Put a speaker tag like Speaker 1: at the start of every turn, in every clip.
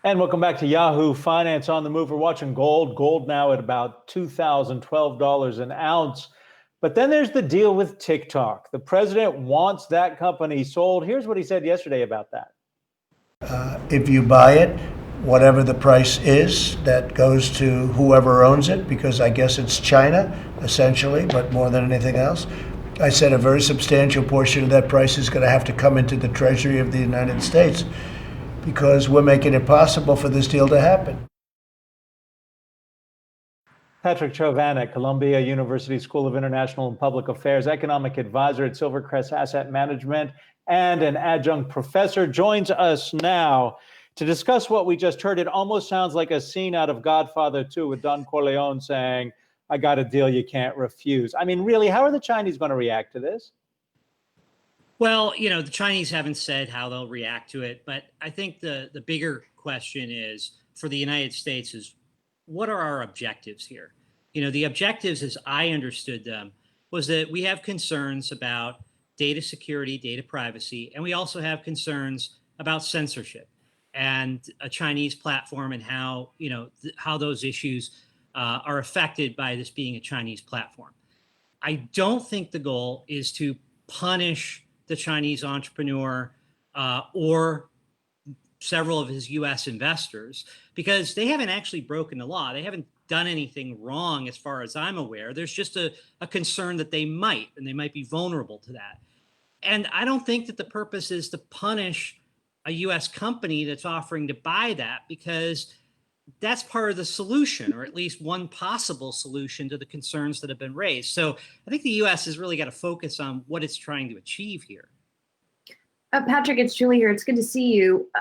Speaker 1: And welcome back to Yahoo Finance on the Move. We're watching gold. Gold now at about $2,012 an ounce. But then there's the deal with TikTok. The president wants that company sold. Here's what he said yesterday about that.
Speaker 2: If you buy it, whatever the price is, that goes to whoever owns it, because I guess it's China, essentially, but more than anything else. I said a very substantial portion of that price is going to have to come into the Treasury of the United States because we're making it possible for this deal to happen.
Speaker 1: Patrick Chauvin at Columbia University School of International and Public Affairs, economic advisor at Silvercrest Asset Management, and an adjunct professor, joins us now to discuss what we just heard. It almost sounds like a scene out of Godfather 2 with Don Corleone saying, I got a deal you can't refuse. I mean, really, how are the Chinese going to react to this?
Speaker 3: Well, the Chinese haven't said how they'll react to it, but I think the bigger question is for the United States is what are our objectives here? The objectives, as I understood them, was that we have concerns about data security, data privacy, and we also have concerns about censorship and a Chinese platform and how, how those issues are affected by this being a Chinese platform. I don't think the goal is to punish the Chinese entrepreneur or several of his U.S. investors, because they haven't actually broken the law. They haven't done anything wrong as far as I'm aware. There's just a concern that they might, and they might be vulnerable to that. And I don't think that the purpose is to punish a U.S. company that's offering to buy that, because that's part of the solution, or at least one possible solution to the concerns that have been raised. So I think the U.S. has really got to focus on what it's trying to achieve here.
Speaker 4: Patrick, it's Julie here. It's good to see you.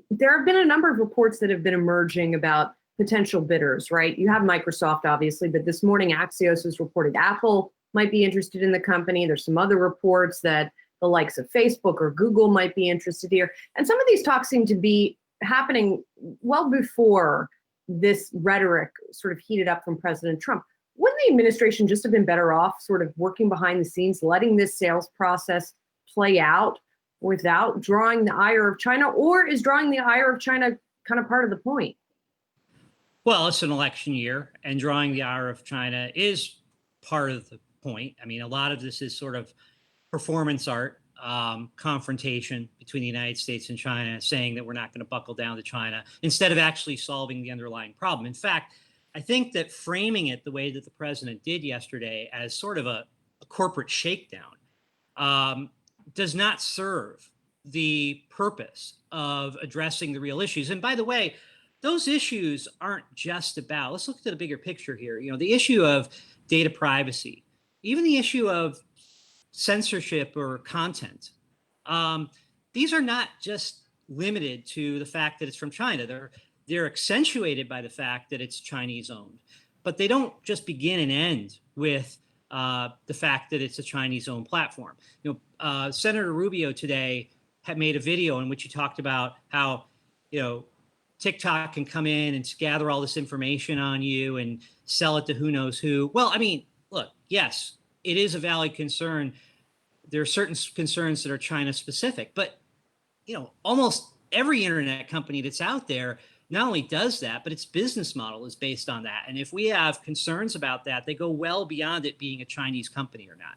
Speaker 4: There have been a number of reports that have been emerging about potential bidders, right? You have Microsoft, obviously, but this morning Axios has reported Apple might be interested in the company. There's some other reports that the likes of Facebook or Google might be interested here. And some of these talks seem to be happening well before this rhetoric sort of heated up from President Trump. Wouldn't the administration just have been better off sort of working behind the scenes, letting this sales process play out without drawing the ire of China? Or is drawing the ire of China kind of part of the point?
Speaker 3: Well, it's an election year, and drawing the ire of China is part of the point. I mean, a lot of this is sort of performance art, confrontation between the United States and China, saying that we're not going to buckle down to China, instead of actually solving the underlying problem. In fact, I think that framing it the way that the president did yesterday as sort of a corporate shakedown does not serve the purpose of addressing the real issues. And by the way, those issues aren't just about, let's look at the bigger picture here. The issue of data privacy, even the issue of censorship or content. These are not just limited to the fact that it's from China. They're accentuated by the fact that it's Chinese owned, but they don't just begin and end with the fact that it's a Chinese owned platform. Senator Rubio today had made a video in which he talked about how, TikTok can come in and gather all this information on you and sell it to who knows who. Well, I mean, look, yes, it is a valid concern. There are certain concerns that are China specific, but almost every internet company that's out there not only does that, but its business model is based on that. And if we have concerns about that, they go well beyond it being a Chinese company or not.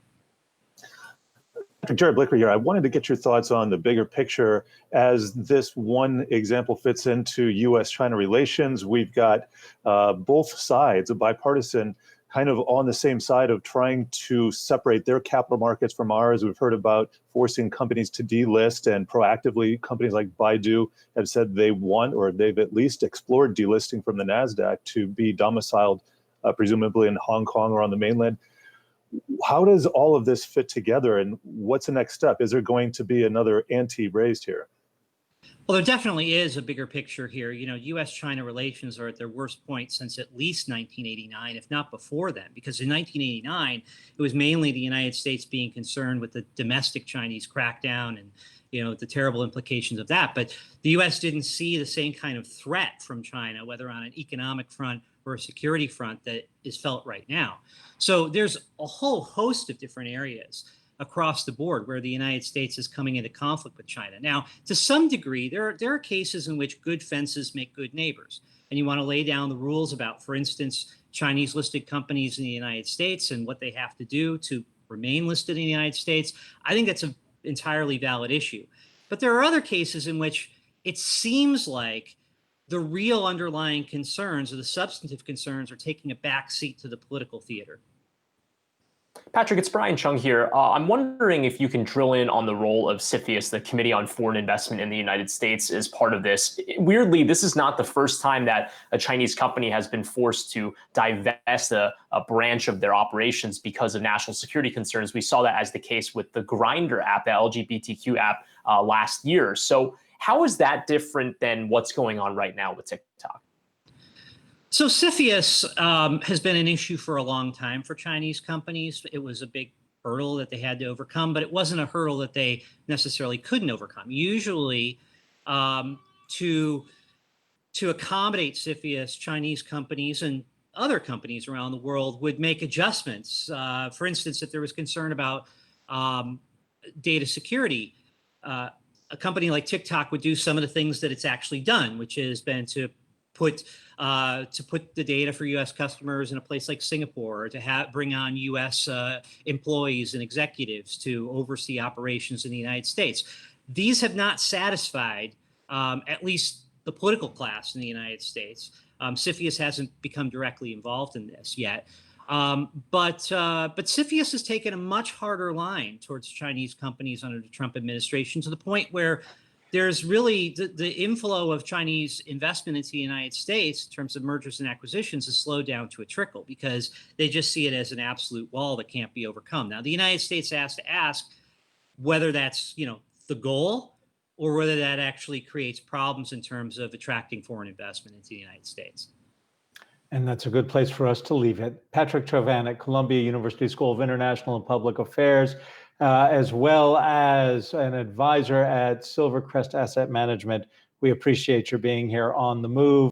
Speaker 5: Jared Blicker here. I wanted to get your thoughts on the bigger picture as this one example fits into U.S.-China relations. We've got both sides, a bipartisan, kind of on the same side of trying to separate their capital markets from ours. We've heard about forcing companies to delist, and proactively companies like Baidu have said they want, or they've at least explored delisting from the NASDAQ to be domiciled presumably in Hong Kong or on the mainland. How does all of this fit together, and what's the next step? Is there going to be another ante raised here?
Speaker 3: Well, there definitely is a bigger picture here. U.S.-China relations are at their worst point since at least 1989, if not before then, because in 1989, it was mainly the United States being concerned with the domestic Chinese crackdown and, the terrible implications of that. But the U.S. didn't see the same kind of threat from China, whether on an economic front or a security front, that is felt right now. So there's a whole host of different areas across the board where the United States is coming into conflict with China. Now, to some degree, there are cases in which good fences make good neighbors. And you want to lay down the rules about, for instance, Chinese listed companies in the United States and what they have to do to remain listed in the United States. I think that's an entirely valid issue. But there are other cases in which it seems like the real underlying concerns or the substantive concerns are taking a back seat to the political theater.
Speaker 6: Patrick, it's Brian Chung here. I'm wondering if you can drill in on the role of CFIUS, the Committee on Foreign Investment in the United States, as part of this. Weirdly, this is not the first time that a Chinese company has been forced to divest a branch of their operations because of national security concerns. We saw that as the case with the Grindr app, the LGBTQ app, last year. So how is that different than what's going on right now with TikTok?
Speaker 3: So CFIUS has been an issue for a long time for Chinese companies. It was a big hurdle that they had to overcome, but it wasn't a hurdle that they necessarily couldn't overcome. Usually, to accommodate CFIUS, Chinese companies and other companies around the world would make adjustments. For instance, if there was concern about data security, a company like TikTok would do some of the things that it's actually done, which has been to put the data for U.S. customers in a place like Singapore, or to bring on U.S. employees and executives to oversee operations in the United States. These have not satisfied at least the political class in the United States. CFIUS hasn't become directly involved in this yet. But CFIUS has taken a much harder line towards Chinese companies under the Trump administration, to the point where there's really the inflow of Chinese investment into the United States in terms of mergers and acquisitions has slowed down to a trickle, because they just see it as an absolute wall that can't be overcome. Now, the United States has to ask whether that's, the goal, or whether that actually creates problems in terms of attracting foreign investment into the United States.
Speaker 1: And that's a good place for us to leave it. Patrick Chauvin at Columbia University School of International and Public Affairs, as well as an advisor at Silvercrest Asset Management. We appreciate your being here on The Move.